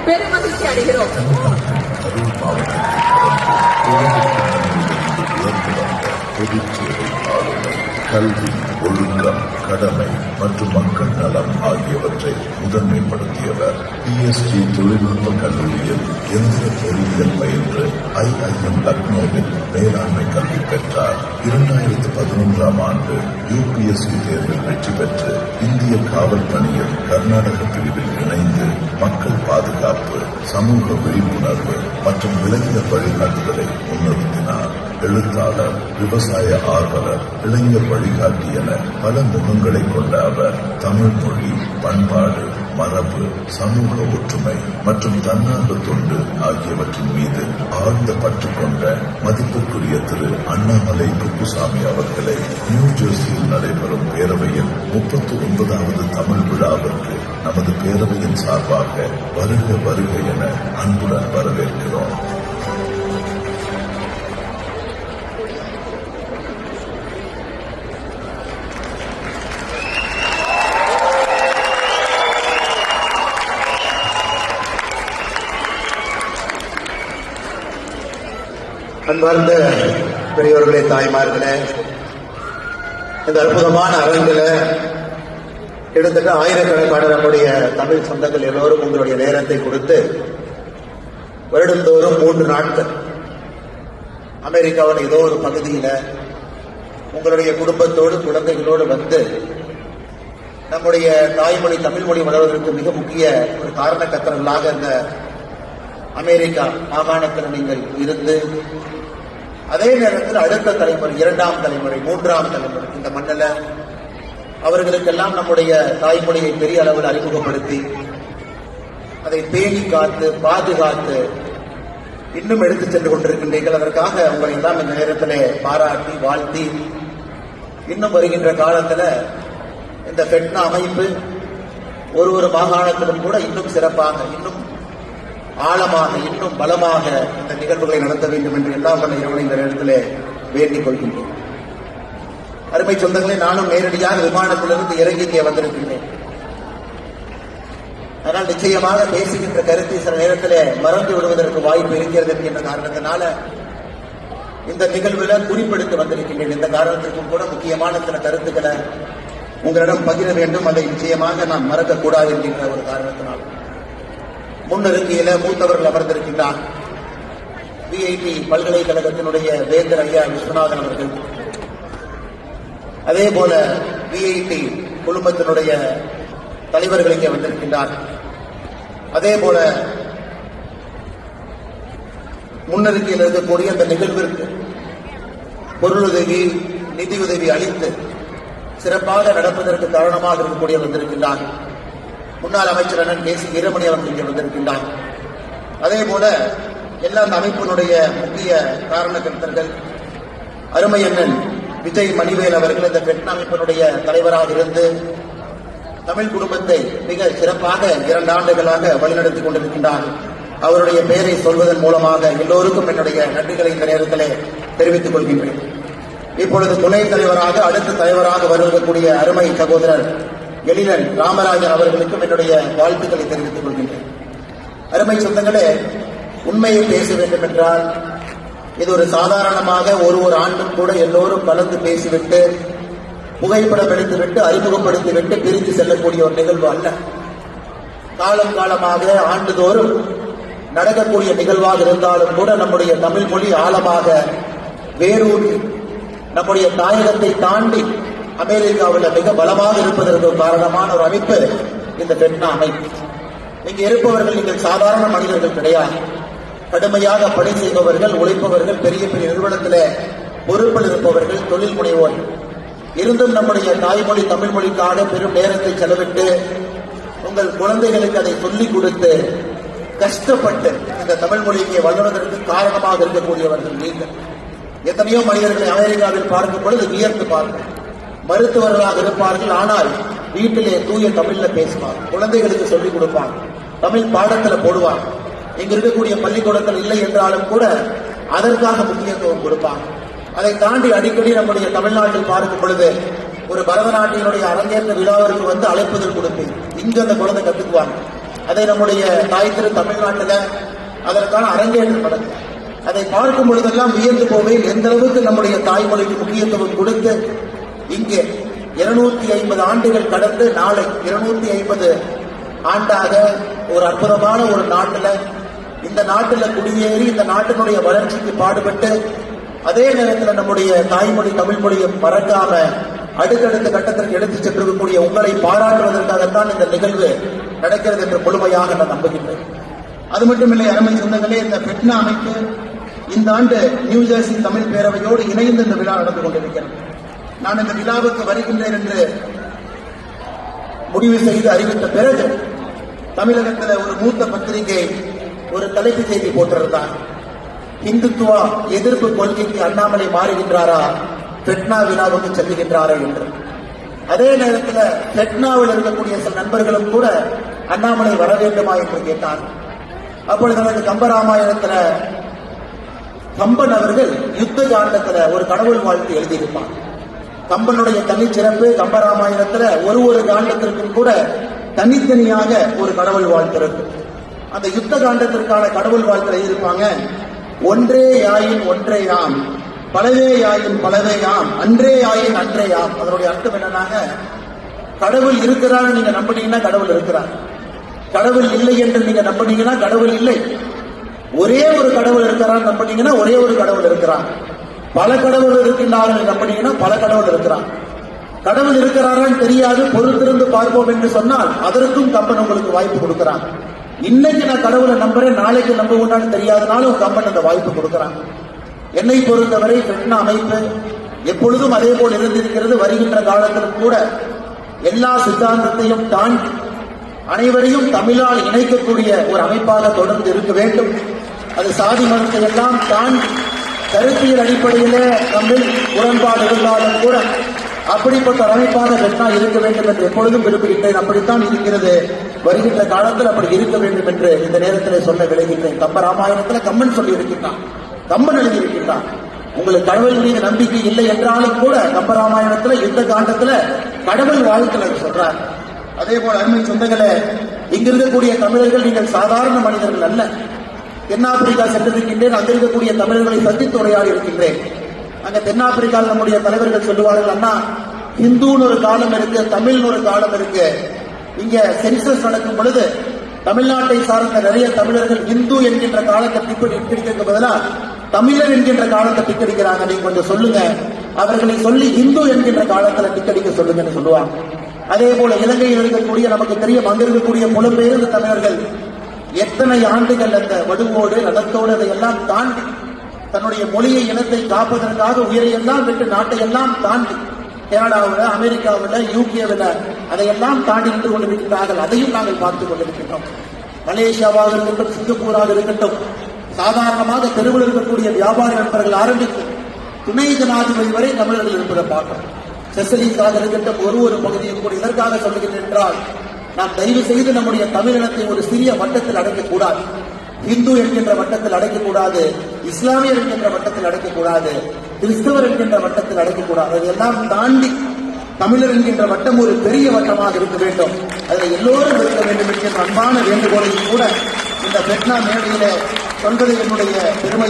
பெருமகிழ்ச்சி அடைகிறோம். கல்வி, ஒழுக்கம், கடமை மற்றும் மக்கள் நலம் ஆகியவற்றை முதன்மைப்படுத்தியவர். PSG தொழில்நுட்ப கல்லூரியில் எந்திர பொறியியல் பயின்று IIM லக்னோவில் மேலாண்மை கல்வி பெற்றார். 2011ஆம் ஆண்டு UPSC தேர்வில் வெற்றி பெற்று இந்திய காவல் பணியில் கர்நாடக பிரிவில் இணைந்து மக்கள் பாதுகாப்பு, சமூக விழிப்புணர்வு மற்றும் விலங்கியல் வழிகாட்டுதலை முன்னிறுத்தினார். எழுத்தாளர், விவசாய ஆர்வலர், இளைஞர் வழிகாட்டி என பல முகங்களை கொண்ட அவர் தமிழ் மொழி, பண்பாடு, மரபு, சமூக ஒற்றுமை மற்றும் தன்னார்வ தொண்டு ஆகியவற்றின் மீது ஆழ்ந்த பற்று கொண்ட மதிப்புக்குரிய திரு அண்ணாமலை குப்புசாமி அவர்களை நியூ ஜெர்சியில் நடைபெறும் பேரவையின் 39வது தமிழ் விழாவிற்கு நமது பேரவையின் சார்பாக வருக வருக என அன்புடன் வரவேற்கிறோம். அன்பார்ந்த பெரியவர்களே, தாய்மார்களே, இந்த அற்புதமான அரங்கில் கிட்டத்தட்ட ஆயிரக்கணக்கான நம்முடைய தமிழ் சொந்தங்கள் எல்லோரும் உங்களுடைய நேரத்தை கொடுத்து வருடந்தோறும் 3 நாட்கள் அமெரிக்காவின் ஏதோ ஒரு பகுதியில் உங்களுடைய குடும்பத்தோடு, குழந்தைகளோடு வந்து நம்முடைய தாய்மொழி தமிழ் மொழி வளர்வதற்கு மிக முக்கிய ஒரு காரணக்கர்த்தர்களாக இந்த அமெரிக்கா மாகாணத்தில் நீங்கள் இருந்து அதே நேரத்தில் அடுத்த தலைமுறை, 2ஆம் தலைமுறை, 3ஆம் தலைமுறை இந்த மண்ணில் அவர்களுக்கெல்லாம் நம்முடைய தாய்மொழியை பெரிய அளவில் அறிமுகப்படுத்தி அதை பேணி காத்து பாதுகாத்து இன்னும் எடுத்து சென்று கொண்டிருக்கின்றீர்கள். அதற்காக உங்களை எல்லாம் இந்த நேரத்தில் பாராட்டி வாழ்த்தி, இன்னும் வருகின்ற காலத்தில் இந்த ஃபெட்னா அமைப்பு ஒரு மாகாணத்திலும் கூட இன்னும் சிறப்பாக, இன்னும் ஆழமாக, இன்னும் பலமாக இந்த நிகழ்வுகளை நடத்த வேண்டும் என்று எல்லாம் வல்ல இறைவனை இந்த நேரத்தில் வேண்டிக் கொள்கின்றோம். அருமை சொந்தங்களை, நானும் நேரடியாக விமானத்திலிருந்து இறங்கி இங்கே வந்திருக்கின்றேன். ஆனால் நிச்சயமாக பேசுகின்ற கருத்தை சில நேரத்தில் மறந்து விடுவதற்கு வாய்ப்பு இருக்கிறது என்கின்ற காரணத்தினால இந்த நிகழ்வில் குறிப்பெடுத்து வந்திருக்கின்றேன். இந்த காரணத்திற்கும் கூட முக்கியமான சில கருத்துக்களை உங்களிடம் பகிர வேண்டும். அதை நிச்சயமாக நாம் மறக்கக்கூடாது என்கின்ற ஒரு காரணத்தினால் முன்னிறுத்தியில மூத்தவர்கள் அமர்ந்திருக்கின்றார். VIT பல்கலைக்கழகத்தினுடைய வேந்தர் ஐயா விஸ்வநாதன் அவர்கள், அதே போல VIT குழுமத்தினுடைய தலைவர்கள் இங்கே வந்திருக்கின்றார். அதே போல முன்னிறுத்தியில் இருக்கக்கூடிய அந்த நிகழ்விற்கு பொருளுதவி, நிதியுதவி அளித்து சிறப்பாக நடப்பதற்கு காரணமாக இருக்கக்கூடிய வந்திருக்கின்றார் முன்னாள் அமைச்சர் அண்ணன் KC வீரமணி அவர்கள் இங்கே வந்திருக்கின்றார். அதே போல எல்லா அந்த அமைப்பினுடைய முக்கிய காரணகர்த்தர்கள் அருமை அண்ணன் விஜய் மணிவேல் அவர்கள் இந்த ஃபெட்னா அமைப்பினுடைய தலைவராக இருந்து தமிழ் குடும்பத்தை மிக சிறப்பாக 2 ஆண்டுகளாக வழிநடத்திக் கொண்டிருக்கின்றார். அவருடைய பெயரை சொல்வதன் மூலமாக எல்லோருக்கும் என்னுடைய நன்றிகளை இந்த நேரத்திலே தெரிவித்துக் கொள்கின்றேன். இப்பொழுது துணைத் தலைவராக, அடுத்த தலைவராக வருவதற்குரிய அருமை சகோதரர் எழிலன் ராமராஜன் அவர்களுக்கும் என்னுடைய வாழ்த்துக்களை தெரிவித்துக் கொள்கின்றேன். அருமை சொந்தங்களே, உண்மையை பேச வேண்டும் என்றால் இது ஒரு சாதாரணமாக ஒரு ஆண்டும் கூட எல்லோரும் கலந்து பேசிவிட்டு புகைப்படம் எடுத்துவிட்டு அறிமுகப்படுத்திவிட்டு பிரித்து செல்லக்கூடிய ஒரு நிகழ்வு அல்ல. காலம் காலமாக ஆண்டுதோறும் நடக்கக்கூடிய நிகழ்வாக இருந்தாலும் கூட நம்முடைய தமிழ் மொழி ஆழமாக வேரூன்றி நம்முடைய தாயகத்தை தாண்டி அமெரிக்காவில் மிக பலமாக இருப்பதற்கு காரணமான ஒரு அமைப்பு இந்த ஃபெட்னா அமைப்பு. இங்கே இருப்பவர்கள் நீங்கள் சாதாரண மனிதர்கள் கிடையாது. கடுமையாக பணி செய்பவர்கள், உழைப்பவர்கள், பெரிய பெரிய நிறுவனத்தில் பொறுப்பில் இருப்பவர்கள், தொழில் முனைவோர்கள். இருந்தும் நம்முடைய தாய்மொழி தமிழ் மொழிக்காக பெரும் நேரத்தை செலவிட்டு உங்கள் குழந்தைகளுக்கு அதை சொல்லிக் கொடுத்து கஷ்டப்பட்டு இந்த தமிழ் மொழியை வளர்வதற்கு காரணமாக இருக்கக்கூடியவர்கள் நீங்கள். எத்தனையோ மனிதர்களை அமெரிக்காவில் பார்க்கும் பொழுது வியர்த்து பார்க்கும். மருத்துவர்களாக இருப்பார்கள், ஆனால் வீட்டிலே தூய தமிழ்ல பேசுவாங்க, குழந்தைகளுக்கு சொல்லிக் கொடுப்பாங்க, தமிழ் பாடத்துல போடுவாங்க. இங்க இருக்கக்கூடிய பள்ளிக்கூடங்கள் இல்லை என்றாலும் கூட அதற்காக முக்கியத்துவம் கொடுப்பாங்க. அதை தாண்டி அடிக்கடி நம்முடைய தமிழ்நாட்டில் பார்க்கும் பொழுது ஒரு பரதநாட்டியனுடைய அரங்கேற்ற விழாவிற்கு வந்து அழைப்புதல் கொடுப்பேன். இங்கு அந்த குழந்தை கற்றுக்குவாங்க. அதை நம்முடைய தாய் திரு தமிழ்நாட்டில் அதற்கான அரங்கேற்றம் நடக்கும். அதை பார்க்கும் பொழுதெல்லாம் வியந்து போவேன், எந்த அளவுக்கு நம்முடைய தாய்மொழிக்கு முக்கியத்துவம் கொடுத்து இங்கே 250 ஆண்டுகள் கடந்து நாளை 250 ஆண்டாக ஒரு அற்புதமான ஒரு நாட்டில், இந்த நாட்டில் குடியேறி இந்த நாட்டினுடைய வளர்ச்சிக்கு பாடுபட்டு அதே நேரத்தில் நம்முடைய தாய்மொழி தமிழ் மொழியை மறக்காம அடுத்தடுத்த கட்டத்திற்கு எடுத்துச் சென்றிருக்கக்கூடிய உங்களை பாராட்டுவதற்காகத்தான் இந்த நிகழ்வு நடக்கிறது என்று முழுமையாக நான் நம்புகின்றேன். அது மட்டுமில்லை, அருமை சொந்தங்களே, இந்த பெட்னா அமைப்பு இந்த ஆண்டு நியூஜெர்சி தமிழ் பேரவையோடு இணைந்து இந்த விழா நடந்து கொண்டிருக்கிறது. நான் இந்த விழாவுக்கு வருகின்றேன் என்று முடிவு செய்து அறிவித்த பிறகு தமிழகத்தில் ஒரு மூத்த பத்திரிகை ஒரு தலைப்பு செய்தி போட்டிருந்தார். இந்துத்துவா எதிர்ப்பு கொள்கைக்கு அண்ணாமலை மாறுகின்றாரா, பெட்னா விழாவுக்கு செல்லுகின்றாரா என்று. அதே நேரத்தில் பெட்னாவில் இருக்கக்கூடிய சில நண்பர்களும் கூட அண்ணாமலை வர வேண்டுமா என்று கேட்டார். அப்பொழுது எனக்கு கம்பராமாயணத்துல கம்பன் அவர்கள் யுத்த காண்டத்துல ஒரு கடவுள் வாழ்த்து எழுதியிருப்பார். கம்பனுடைய தனிச்சிறப்பு கம்பராமாயணத்துல ஒரு காண்டத்திற்கும் கூட தனித்தனியாக ஒரு கடவுள் வாழ்த்து இருக்கு. அந்த யுத்த காண்டத்திற்கான கடவுள் வாழ்த்து எழுதியிருப்பாங்க. ஒன்றே யாயின் ஒன்றே யாம், பலவே யாயின் பலவே யாம், அன்றே யாயின் அன்றே யாம். அதனுடைய அர்த்தம் என்னன்னாங்க, கடவுள் இருக்கிறான்னு நீங்க நம்பினீங்கன்னா கடவுள் இருக்கிறார், கடவுள் இல்லை என்று நீங்க நம்பினீங்கன்னா கடவுள் இல்லை. ஒரே ஒரு கடவுள் இருக்கிறான் நம்பினீங்கன்னா ஒரே ஒரு கடவுள் இருக்கிறான். பல கடவுள் இருக்கின்றார்கள் நம்பினீங்கன்னா பல கடவுள் இருக்கிறான். கடவுள் இருக்கிறாரான்னு தெரியாது, பொறுத்திருந்து பார்ப்போம் என்று சொன்னால் அதற்கும் கம்பன் உங்களுக்கு வாய்ப்பு கொடுக்கிறான். இன்னைக்கு நான் கடவுளை நம்புறேன், நாளைக்கு நம்புவேன்னு தெரியாதனாலும் கம்பன் அந்த வாய்ப்பு கொடுக்கிறான். என்னை பொறுத்தவரை பெட்னா அமைப்பு எப்பொழுதும் அதே போல் இருந்திருக்கிறது. வருகின்ற காலத்திலும் கூட எல்லா சித்தாந்தத்தையும் தாண்டி அனைவரையும் தமிழால் இணைக்கக்கூடிய ஒரு அமைப்பாக தொடர்ந்து இருக்க வேண்டும். அது சாதி மதத்தை எல்லாம் தாண்டி கருத்தியல் அடிப்படையிலே தமிழ் முரண்பாடு இருந்தாலும் கூட அப்படிப்பட்ட ஒரு அமைப்பாக பெட்னா இருக்க வேண்டும் என்று எப்பொழுதும் விரும்புகின்றேன். அப்படித்தான் இருக்கிறது. வருகின்ற காலத்தில் அப்படி இருக்க வேண்டும் என்று இந்த நேரத்தில் சொல்ல விளைகின்றேன். கம்ப ராமாயணத்தில் கம்பன் சொல்லி இருக்கின்றான், கம்பன் எழுதியிருக்கின்றான். உங்களுக்கு கடவுள் மீது நம்பிக்கை இல்லை என்றாலும் கூட கம்பராமாயணத்தில் யுத்த காண்டத்தில் கடவுள் வாழ்த்துல சொல்றார். அதே போல அருமை சொந்தங்களே, இங்க இருக்கக்கூடிய தமிழர்கள் நீங்கள் சாதாரண மனிதர்கள் அல்ல. தென்னாப்பிரிக்கா சென்றிருக்கின்றேன், அங்க இருக்கக்கூடிய தமிழர்களை சந்தித்து உரையாடி இருக்கின்றேன். அங்க தென்னாப்பிரிக்காவில் நம்முடைய தலைவர்கள் சொல்லுவார்கள், அண்ணா ஹிந்துன்னு ஒரு காலம் இருக்கு, தமிழ்னு ஒரு காலம் இருக்கு. இங்க சென்சஸ் நடக்கும் பொழுது தமிழ்நாட்டை சார்ந்த நிறைய தமிழர்கள் இந்து என்கின்ற காலத்தை டிக்கெட் பதிலா தமிழர் என்கின்ற காலத்தை டிக்கெடிக்கிறாங்க, நீங்க கொஞ்சம் சொல்லுங்க, அவர்களை சொல்லி இந்து என்கின்ற காலத்துல டிக்கெடிக்க சொல்லுங்கன்னு சொல்லுவாங்க. அதே போல இலங்கையில் இருக்கக்கூடிய நமக்கு தெரியும், அங்க இருக்கக்கூடிய புலம்பெயர்ந்த தமிழர்கள் எத்தனை ஆண்டுகள் அந்த வடுவோடு நடத்தோடு அதையெல்லாம் தாண்டி தன்னுடைய மொழியை இனத்தை காப்பதற்காக உயிரையெல்லாம் விட்டு நாட்டையெல்லாம் தாண்டி கனடாவில், அமெரிக்காவில், யூகேவில் அதையெல்லாம் தாண்டி நின்று கொண்டிருக்கிறார்கள். அதையும் நாங்கள் பார்த்துக் கொண்டிருக்கின்றோம். மலேசியாவாக இருக்கட்டும், சிங்கப்பூராக இருக்கட்டும், சாதாரணமாக தெருவில் இருக்கக்கூடிய வியாபாரி நண்பர்கள் ஆரம்பித்து துணை ஜனாதிபதி வரை தமிழர்கள் இருப்பதை பார்க்கிறோம். செசலீஸாக இருக்கட்டும், ஒரு பகுதியும் கூட இதற்காக சொல்லுகிறேன் என்றால், நாம் தயவு செய்து நம்முடைய தமிழினத்தை ஒரு சிறிய வட்டத்தில் அடைக்கக்கூடாது. இந்து என்கின்ற வட்டத்தில் அடைக்கக்கூடாது, இஸ்லாமியர் என்கின்ற வட்டத்தில் அடைக்கக்கூடாது, கிறிஸ்தவர் என்கின்ற வட்டத்தில் அடைக்கக்கூடாது. அதையெல்லாம் தாண்டி தமிழர் என்கின்ற வட்டம் ஒரு பெரிய வட்டமாக இருக்க வேண்டும். அதில் எல்லோரும் இருக்க வேண்டும் என்கின்ற அன்பான வேண்டுகோளையும் கூட இந்த பெட்னா மேடையில சொல்வது என்னுடைய பெருமை.